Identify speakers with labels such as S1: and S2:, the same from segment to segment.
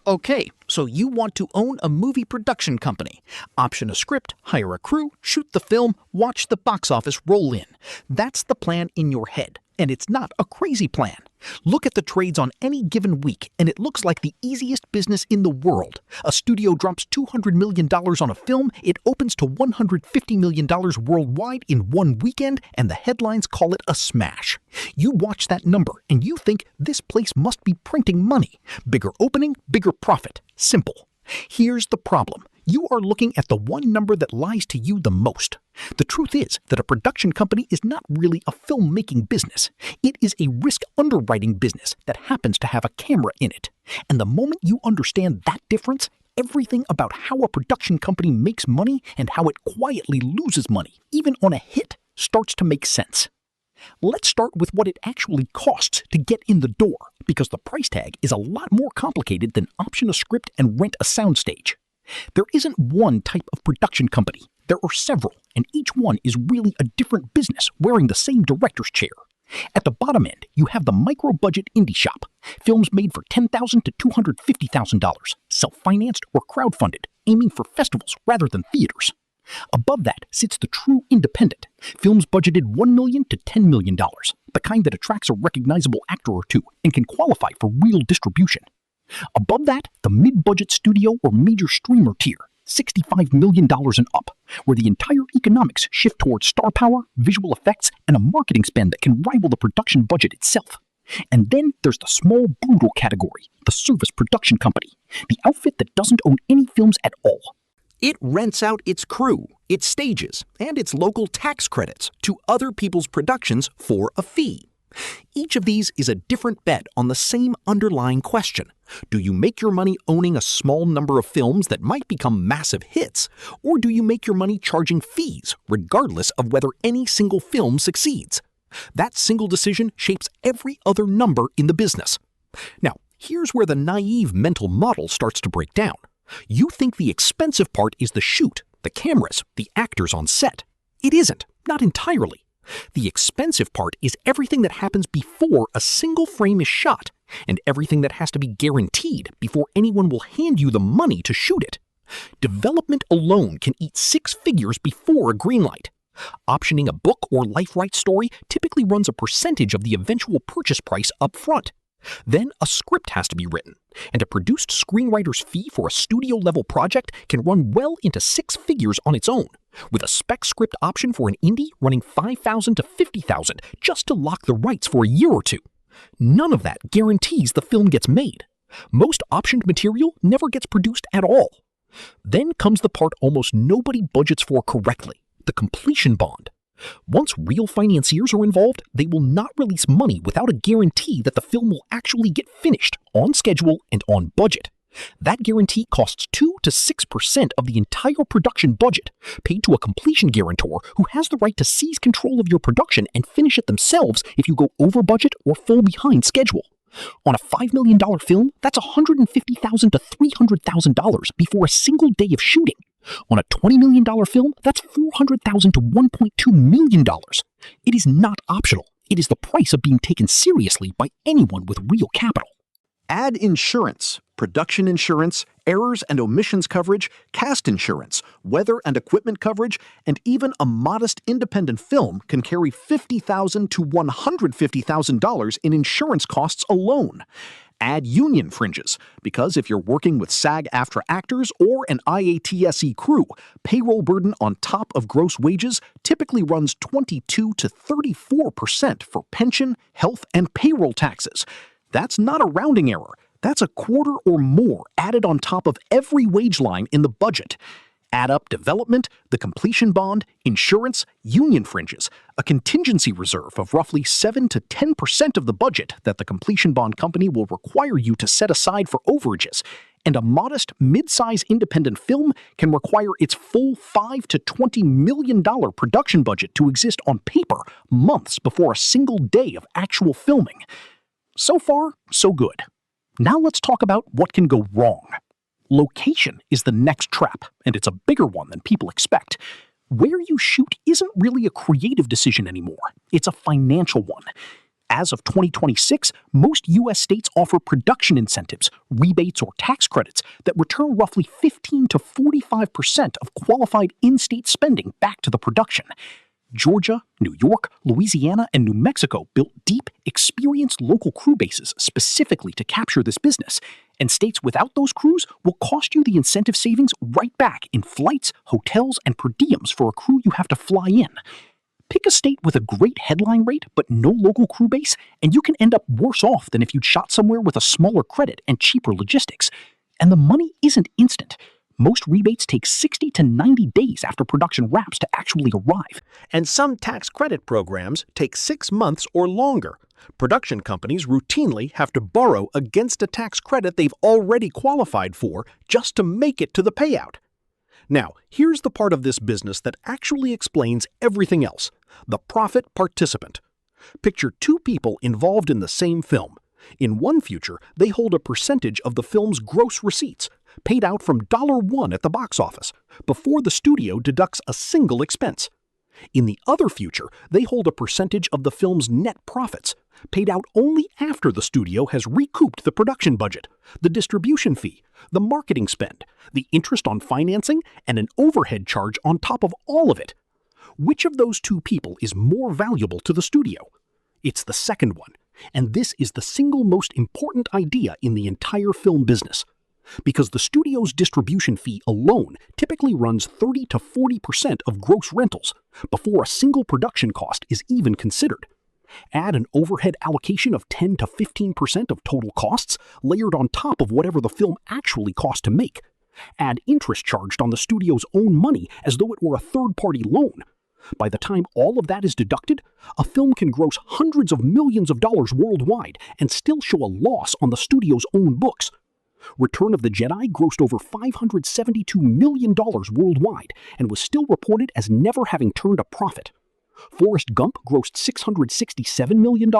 S1: Okay, so you want to own a movie production company. Option a script, hire a crew, shoot the film, watch the box office roll in. That's the plan in your head, and it's not a crazy plan. Look at the trades on any given week, and it looks like the easiest business in the world. A studio drops $200 million on a film, it opens to $150 million worldwide in one weekend, and the headlines call it a smash. You watch that number, and you think this place must be printing money. Bigger opening, bigger profit. Simple. Here's the problem. You are looking at the one number that lies to you the most. The truth is that a production company is not really a filmmaking business. It is a risk underwriting business that happens to have a camera in it. And the moment you understand that difference, everything about how a production company makes money and how it quietly loses money, even on a hit, starts to make sense. Let's start with what it actually costs to get in the door, because the price tag is a lot more complicated than option a script and rent a soundstage. There isn't one type of production company. There are several, and each one is really a different business wearing the same director's chair. At the bottom end, you have the micro-budget indie shop, films made for $10,000 to $250,000, self-financed or crowdfunded, aiming for festivals rather than theaters. Above that sits the true independent, films budgeted $1 million to $10 million, the kind that attracts a recognizable actor or two and can qualify for real distribution. Above that, the mid-budget studio or major streamer tier, $65 million and up, where the entire economics shift towards star power, visual effects, and a marketing spend that can rival the production budget itself. And then there's the small, brutal category, the service production company, the outfit that doesn't own any films at all. It rents out its crew, its stages, and its local tax credits to other people's productions for a fee. Each of these is a different bet on the same underlying question. Do you make your money owning a small number of films that might become massive hits, or do you make your money charging fees, regardless of whether any single film succeeds? That single decision shapes every other number in the business. Now, here's where the naive mental model starts to break down. You think the expensive part is the shoot, the cameras, the actors on set. It isn't, not entirely. The expensive part is everything that happens before a single frame is shot, and everything that has to be guaranteed before anyone will hand you the money to shoot it. Development alone can eat 6 figures before a greenlight. Optioning a book or life rights story typically runs a percentage of the eventual purchase price up front. Then a script has to be written, and a produced screenwriter's fee for a studio-level project can run well into 6 figures on its own, with a spec script option for an indie running $5,000 to $50,000 just to lock the rights for a year or two. None of that guarantees the film gets made. Most optioned material never gets produced at all. Then comes the part almost nobody budgets for correctly, the completion bond. Once real financiers are involved, they will not release money without a guarantee that the film will actually get finished, on schedule and on budget. That guarantee costs 2 to 6% of the entire production budget, paid to a completion guarantor who has the right to seize control of your production and finish it themselves if you go over budget or fall behind schedule. On a $5 million film, that's $150,000 to $300,000 before a single day of shooting. On a $20 million film, that's $400,000 to $1.2 million. It is not optional. It is the price of being taken seriously by anyone with real capital. Add insurance, production insurance, errors and omissions coverage, cast insurance, weather and equipment coverage, and even a modest independent film can carry $50,000 to $150,000 in insurance costs alone. Add union fringes, because if you're working with SAG-AFTRA actors or an IATSE crew, payroll burden on top of gross wages typically runs 22 to 34% for pension, health, and payroll taxes. That's not a rounding error. That's a quarter or more added on top of every wage line in the budget. Add up development, the completion bond, insurance, union fringes, a contingency reserve of roughly 7 to 10% of the budget that the completion bond company will require you to set aside for overages, and a modest mid-size independent film can require its full $5 to $20 million production budget to exist on paper months before a single day of actual filming. So far, so good. Now let's talk about what can go wrong. Location is the next trap, and it's a bigger one than people expect. Where you shoot isn't really a creative decision anymore. It's a financial one. As of 2026, most U.S. states offer production incentives, rebates, or tax credits that return roughly 15 to 45% of qualified in-state spending back to the production. Georgia, New York, Louisiana, and New Mexico built deep, experienced local crew bases specifically to capture this business, and states without those crews will cost you the incentive savings right back in flights, hotels, and per diems for a crew you have to fly in. Pick a state with a great headline rate but no local crew base, and you can end up worse off than if you'd shot somewhere with a smaller credit and cheaper logistics. And the money isn't instant. Most rebates take 60 to 90 days after production wraps to actually arrive.
S2: And some tax credit programs take 6 months or longer. Production companies routinely have to borrow against a tax credit they've already qualified for just to make it to the payout. Now, here's the part of this business that actually explains everything else: the profit participant. Picture two people involved in the same film. In one future, they hold a percentage of the film's gross receipts, paid out from $1 at the box office, before the studio deducts a single expense. In the other future, they hold a percentage of the film's net profits, paid out only after the studio has recouped the production budget, the distribution fee, the marketing spend, the interest on financing, and an overhead charge on top of all of it. Which of those two people is more valuable to the studio? It's the second one, and this is the single most important idea in the entire film business. Because the studio's distribution fee alone typically runs 30 to 40% of gross rentals before a single production cost is even considered. Add an overhead allocation of 10 to 15% of total costs layered on top of whatever the film actually cost to make. Add interest charged on the studio's own money as though it were a third-party loan. By the time all of that is deducted, a film can gross hundreds of millions of dollars worldwide and still show a loss on the studio's own books. Return of the Jedi grossed over $572 million worldwide and was still reported as never having turned a profit. Forrest Gump grossed $667 million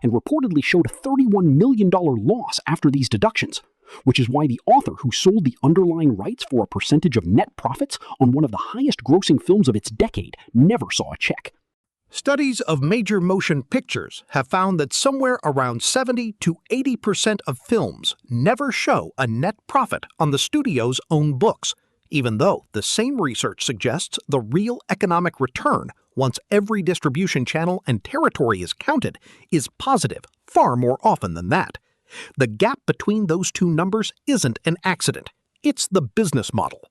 S2: and reportedly showed a $31 million loss after these deductions, which is why the author who sold the underlying rights for a percentage of net profits on one of the highest-grossing films of its decade never saw a check.
S3: Studies of major motion pictures have found that somewhere around 70 to 80% of films never show a net profit on the studio's own books, even though the same research suggests the real economic return, once every distribution channel and territory is counted, is positive far more often than that. The gap between those two numbers isn't an accident. It's the business model.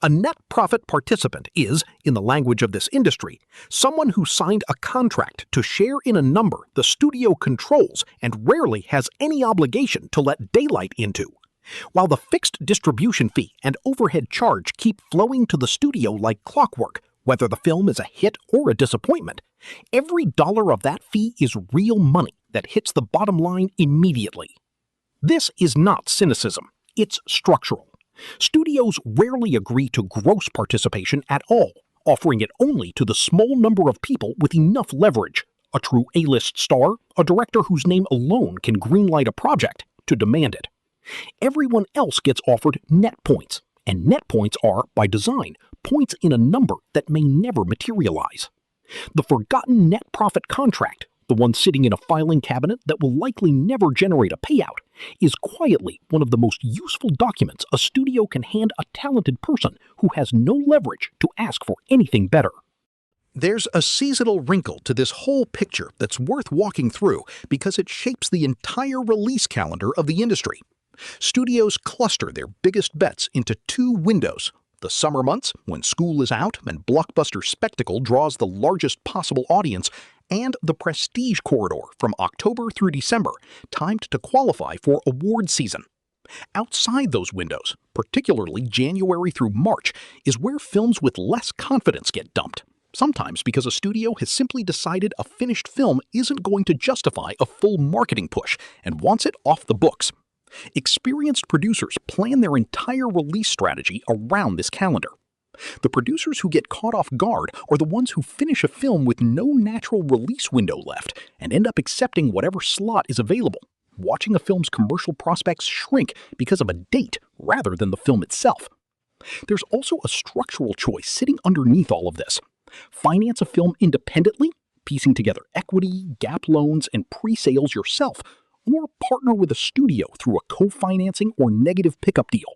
S3: A net profit participant is, in the language of this industry, someone who signed a contract to share in a number the studio controls and rarely has any obligation to let daylight into. While the fixed distribution fee and overhead charge keep flowing to the studio like clockwork, whether the film is a hit or a disappointment, every dollar of that fee is real money that hits the bottom line immediately. This is not cynicism. It's structural. Studios rarely agree to gross participation at all, offering it only to the small number of people with enough leverage, a true A-list star, a director whose name alone can greenlight a project, to demand it. Everyone else gets offered net points, and net points are, by design, points in a number that may never materialize. The forgotten net profit contract, the one sitting in a filing cabinet that will likely never generate a payout, is quietly one of the most useful documents a studio can hand a talented person who has no leverage to ask for anything better. There's a seasonal wrinkle to this whole picture that's worth walking through because it shapes the entire release calendar of the industry. Studios cluster their biggest bets into two windows: the summer months, when school is out and blockbuster spectacle draws the largest possible audience, and the prestige corridor from October through December, timed to qualify for award season. Outside those windows, particularly January through March, is where films with less confidence get dumped. Sometimes because a studio has simply decided a finished film isn't going to justify a full marketing push and wants it off the books. Experienced producers plan their entire release strategy around this calendar. The producers who get caught off guard are the ones who finish a film with no natural release window left and end up accepting whatever slot is available, watching a film's commercial prospects shrink because of a date rather than the film itself. There's also a structural choice sitting underneath all of this. Finance a film independently,
S2: piecing together equity, gap loans, and pre-sales yourself, or partner with a studio through a co-financing or negative pickup deal.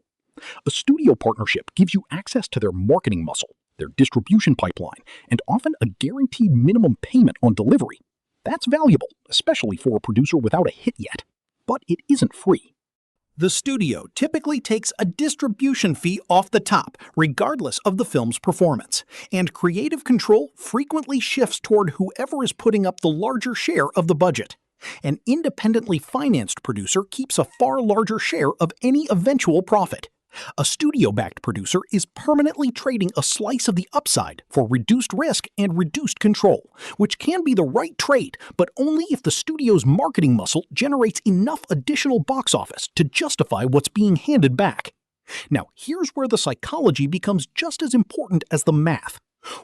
S2: A studio partnership gives you access to their marketing muscle, their distribution pipeline, and often a guaranteed minimum payment on delivery. That's valuable, especially for a producer without a hit yet. But it isn't free.
S3: The studio typically takes a distribution fee off the top, regardless of the film's performance, and creative control frequently shifts toward whoever is putting up the larger share of the budget. An independently financed producer keeps a far larger share of any eventual profit. A studio-backed producer is permanently trading a slice of the upside for reduced risk and reduced control, which can be the right trade, but only if the studio's marketing muscle generates enough additional box office to justify what's being handed back. Now, here's where the psychology becomes just as important as the math.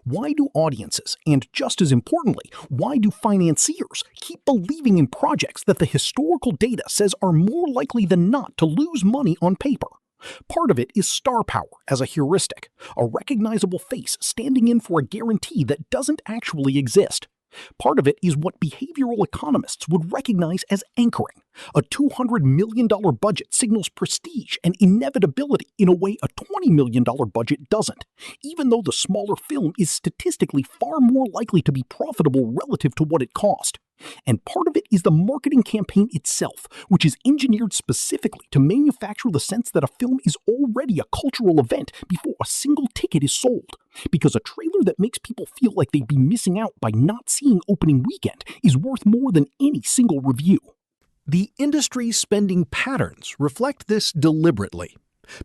S3: Why do audiences, and just as importantly, why do financiers keep believing in projects that the historical data says are more likely than not to lose money on paper? Part of it is star power as a heuristic, a recognizable face standing in for a guarantee that doesn't actually exist. Part of it is what behavioral economists would recognize as anchoring. A $200 million budget signals prestige and inevitability in a way a $20 million budget doesn't, even though the smaller film is statistically far more likely to be profitable relative to what it cost. And part of it is the marketing campaign itself, which is engineered specifically to manufacture the sense that a film is already a cultural event before a single ticket is sold. Because a trailer that makes people feel like they'd be missing out by not seeing opening weekend is worth more than any single review.
S2: The industry's spending patterns reflect this deliberately.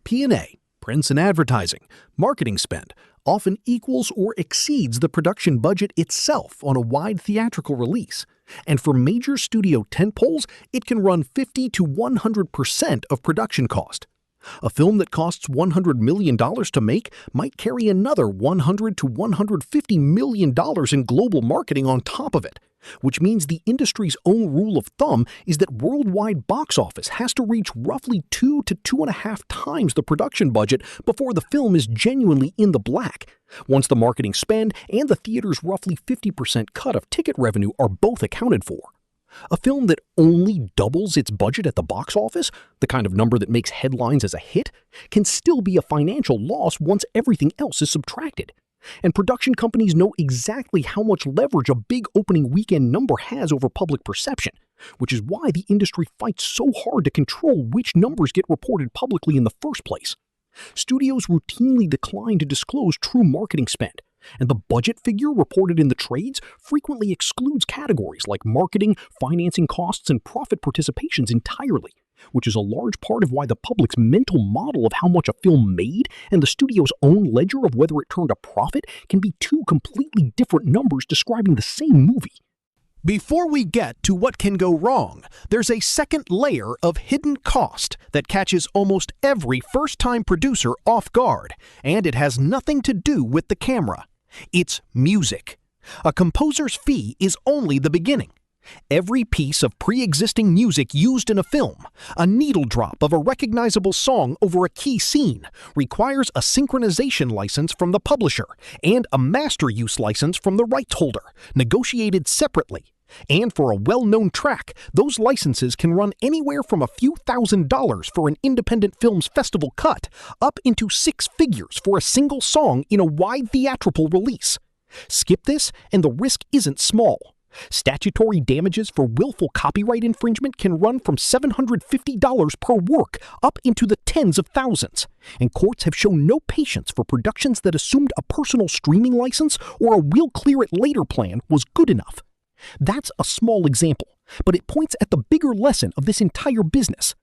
S2: P&A, prints and advertising, marketing spend often equals or exceeds the production budget itself on a wide theatrical release. And for major studio tentpoles, it can run 50 to 100% of production cost. A film that costs $100 million to make might carry another $100 to $150 million in global marketing on top of it, which means the industry's own rule of thumb is that worldwide box office has to reach roughly 2 to 2.5 times the production budget before the film is genuinely in the black, once the marketing spend and the theater's roughly 50% cut of ticket revenue are both accounted for. A film that only doubles its budget at the box office, the kind of number that makes headlines as a hit, can still be a financial loss once everything else is subtracted. And production companies know exactly how much leverage a big opening weekend number has over public perception, which is why the industry fights so hard to control which numbers get reported publicly in the first place. Studios routinely decline to disclose true marketing spend, and the budget figure reported in the trades frequently excludes categories like marketing, financing costs, and profit participations entirely, which is a large part of why the public's mental model of how much a film made and the studio's own ledger of whether it turned a profit can be two completely different numbers describing the same movie.
S3: Before we get to what can go wrong, there's a second layer of hidden cost that catches almost every first-time producer off guard, and it has nothing to do with the camera. It's music. A composer's fee is only the beginning. Every piece of pre-existing music used in a film, a needle drop of a recognizable song over a key scene, requires a synchronization license from the publisher and a master use license from the rights holder, negotiated separately. And for a well-known track, those licenses can run anywhere from a few $1,000s for an independent film's festival cut, up into 6 figures for a single song in a wide theatrical release. Skip this, and the risk isn't small. Statutory damages for willful copyright infringement can run from $750 per work up into the tens of thousands, and courts have shown no patience for productions that assumed a personal streaming license or a we'll clear it later plan was good enough. That's a small example, but it points at the bigger lesson of this entire business.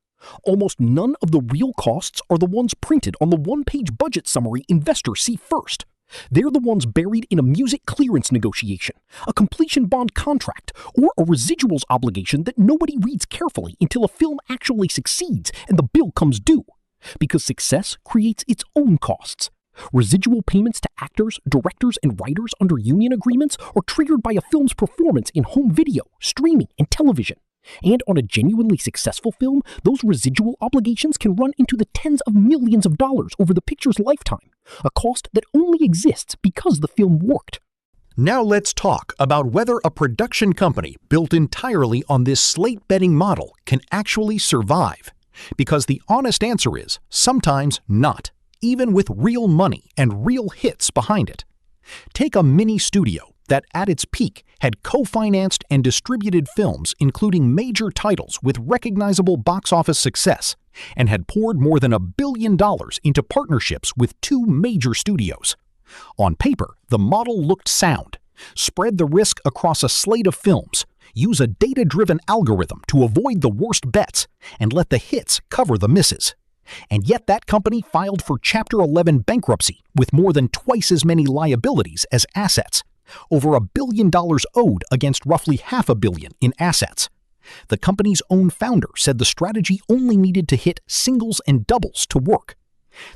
S3: Almost none of the real costs are the ones printed on the one-page budget summary investors see first. They're the ones buried in a music clearance negotiation, a completion bond contract, or a residuals obligation that nobody reads carefully until a film actually succeeds and the bill comes due. Because success creates its own costs. Residual payments to actors, directors, and writers under union agreements are triggered by a film's performance in home video, streaming, and television. And on a genuinely successful film, those residual obligations can run into the tens of millions of dollars over the picture's lifetime, a cost that only exists because the film worked.
S2: Now let's talk about whether a production company built entirely on this slate betting model can actually survive. Because the honest answer is sometimes not, even with real money and real hits behind it. Take a mini studio that at its peak had co-financed and distributed films including major titles with recognizable box office success, and had poured more than $1 billion into partnerships with 2 major studios. On paper, the model looked sound. Spread the risk across a slate of films, use a data-driven algorithm to avoid the worst bets, and let the hits cover the misses. And yet that company filed for Chapter 11 bankruptcy with more than twice as many liabilities as assets, over $1 billion owed against roughly $500 million in assets. The company's own founder said the strategy only needed to hit singles and doubles to work.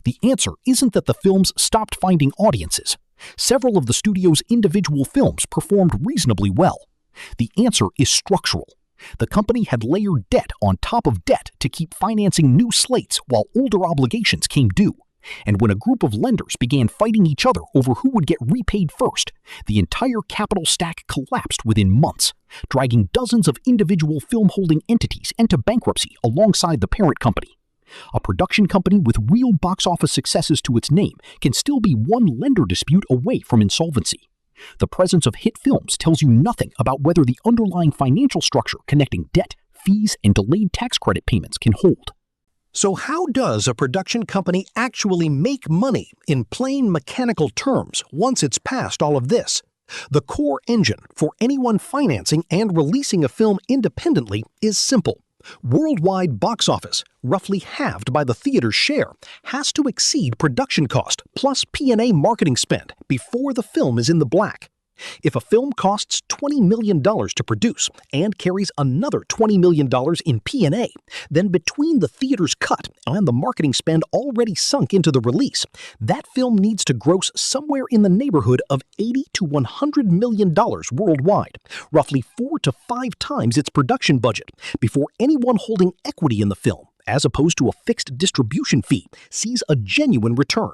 S2: The answer isn't that the films stopped finding audiences. Several of the studio's individual films performed reasonably well. The answer is structural. The company had layered debt on top of debt to keep financing new slates while older obligations came due. And when a group of lenders began fighting each other over who would get repaid first, the entire capital stack collapsed within months, dragging dozens of individual film-holding entities into bankruptcy alongside the parent company. A production company with real box office successes to its name can still be one lender dispute away from insolvency. The presence of hit films tells you nothing about whether the underlying financial structure connecting debt, fees, and delayed tax credit payments can hold.
S3: So how does a production company actually make money in plain mechanical terms once it's past all of this? The core engine for anyone financing and releasing a film independently is simple. Worldwide box office, roughly halved by the theater's share, has to exceed production cost plus P&A marketing spend before the film is in the black. If a film costs $20 million to produce and carries another $20 million in P&A, then between the theater's cut and the marketing spend already sunk into the release, that film needs to gross somewhere in the neighborhood of $80 to $100 million worldwide, roughly 4 to 5 times its production budget, before anyone holding equity in the film, as opposed to a fixed distribution fee, sees a genuine return.